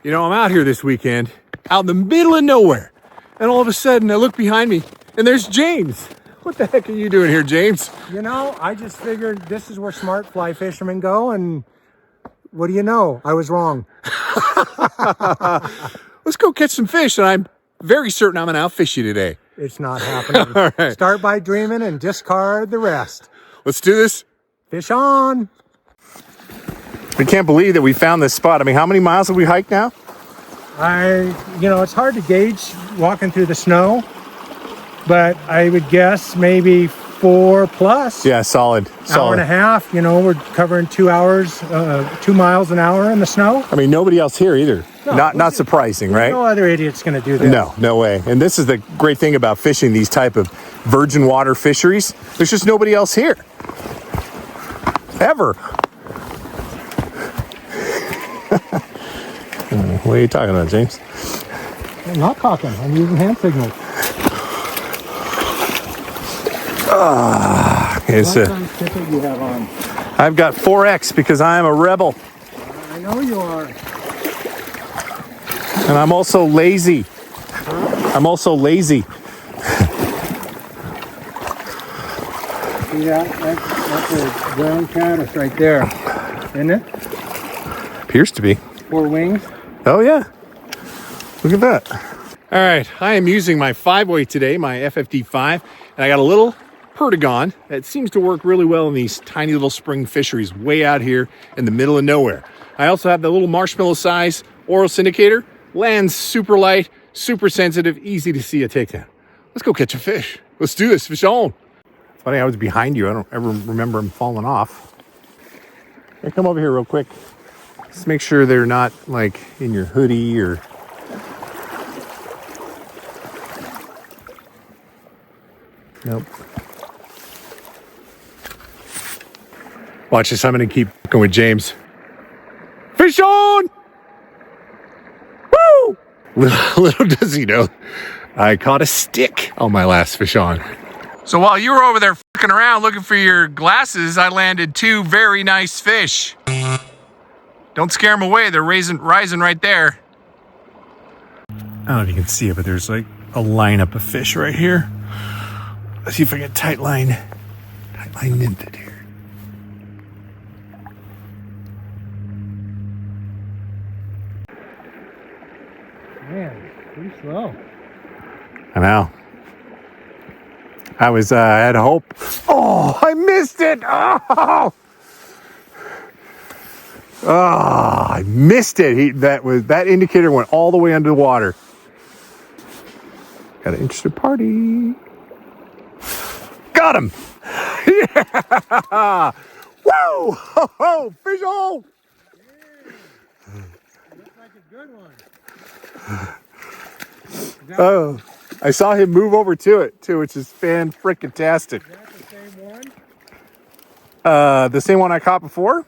You know, I'm out here this weekend, out in the middle of nowhere, and all of a sudden I look behind me and there's James. What the heck are you doing here, James? You know, I just figured this is where smart fly fishermen go, and what do you know? I was wrong. Let's go catch some fish, and I'm very certain I'm gonna outfish you today. It's not happening. All right. Start by dreaming and discard the rest. Let's do this. Fish on. We can't believe that we found this spot. I mean, how many miles have we hiked now? It's hard to gauge walking through the snow, but I would guess maybe 4+. Yeah, solid. Hour and a half. You know, we're covering 2 hours, 2 miles an hour in the snow. I mean, nobody else here either. No, not surprising, right? No other idiot's going to do this. No way. And this is the great thing about fishing these type of virgin water fisheries. There's just nobody else here. Ever. What are you talking about, James? I'm not talking. I'm using hand signals. Okay, What size ticket you have on? I've got 4X because I am a rebel. I know you are. And I'm also lazy. I'm also lazy. See that's a brown caddis right there, isn't it? Appears to be. 4 wings. Oh, yeah. Look at that. All right, I am using my 5-weight today, my FFD5, and I got a little Perdigon that seems to work really well in these tiny little spring fisheries way out here in the middle of nowhere. I also have the little marshmallow size oral syndicator. Lands super light, super sensitive, easy to see a takedown. Let's go catch a fish. Let's do this. Fish on. It's funny, I was behind you. I don't ever remember him falling off. Hey, come over here real quick. Just make sure they're not like in your hoodie or... Nope. Watch this. I'm going to keep going with James. Fish on! Woo! Little does he know, I caught a stick on my last fish on. So while you were over there fucking around looking for your glasses, I landed 2 very nice fish. Don't scare them away. They're rising right there. I don't know if you can see it, but there's like a lineup of fish right here. Let's see if I can tight line nymph it here. Man, pretty slow. I know. I had hope. Oh, I missed it. Oh, I missed it. That indicator went all the way under the water. Got an interested party. Got him. Yeah. Woo! Ho, ho, fish on. Yeah. Looks like a good one. Oh, I saw him move over to it too, which is fan-frickin-tastic. Is that the same one? The same one I caught before?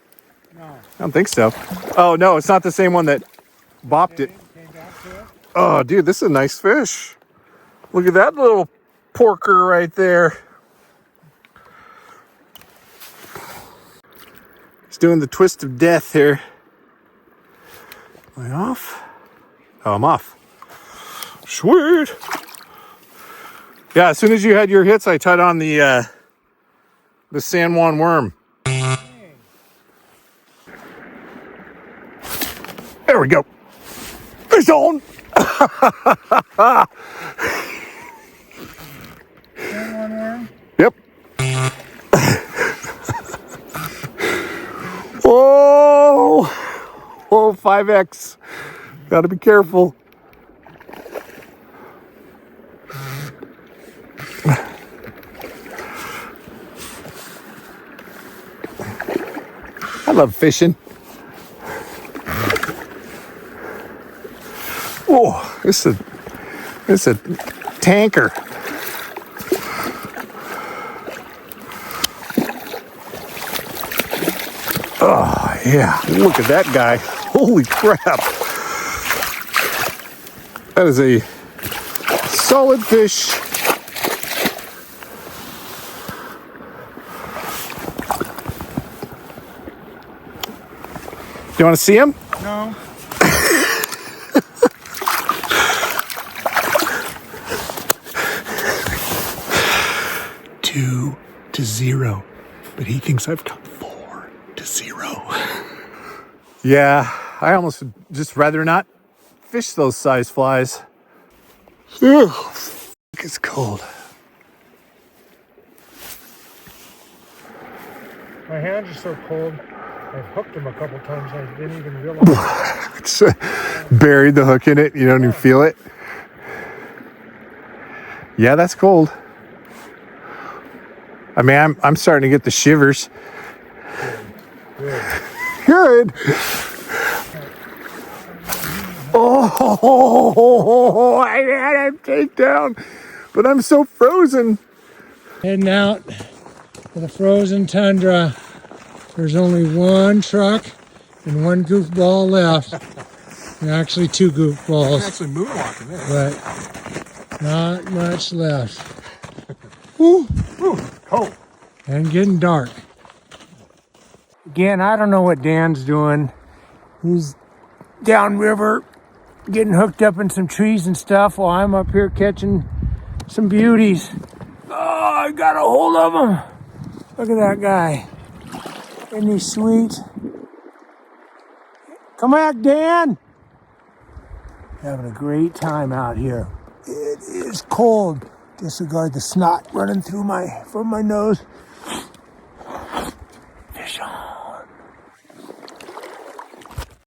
No. I don't think so. Oh no, it's not the same one that bopped it. Came back to it? Oh, dude, this is a nice fish. Look at that little porker right there. He's doing the twist of death here. Am I off? Oh, I'm off. Sweet. Yeah, as soon as you had your hits, I tied on the San Juan worm. There we go. Fish on. San Juan worm? Yep. Whoa. Whoa, 5X. Got to be careful. I love fishing. Oh, it's a tanker. Oh yeah, look at that guy. Holy crap. That is a solid fish. Do you want to see him? No. 2-0, but he thinks I've got 4-0. Yeah, I almost would just rather not fish those size flies. Ugh, it's cold. My hands are so cold. I've hooked them a couple times. I didn't even realize. Buried the hook in it. You don't even feel it. Yeah, that's cold. I mean, I'm starting to get the shivers. Good. Oh, I had him take down, but I'm so frozen. Heading out to the frozen tundra. There's only one truck and one goofball left. And actually 2 goofballs. I'm actually moonwalking there. But not much left. Ooh, cold. And getting dark. Again, I don't know what Dan's doing. He's downriver getting hooked up in some trees and stuff while I'm up here catching some beauties. Oh, I got a hold of him. Look at that guy. Isn't he sweet? Come back, Dan. Having a great time out here. It is cold. Disregard the snot running from my nose.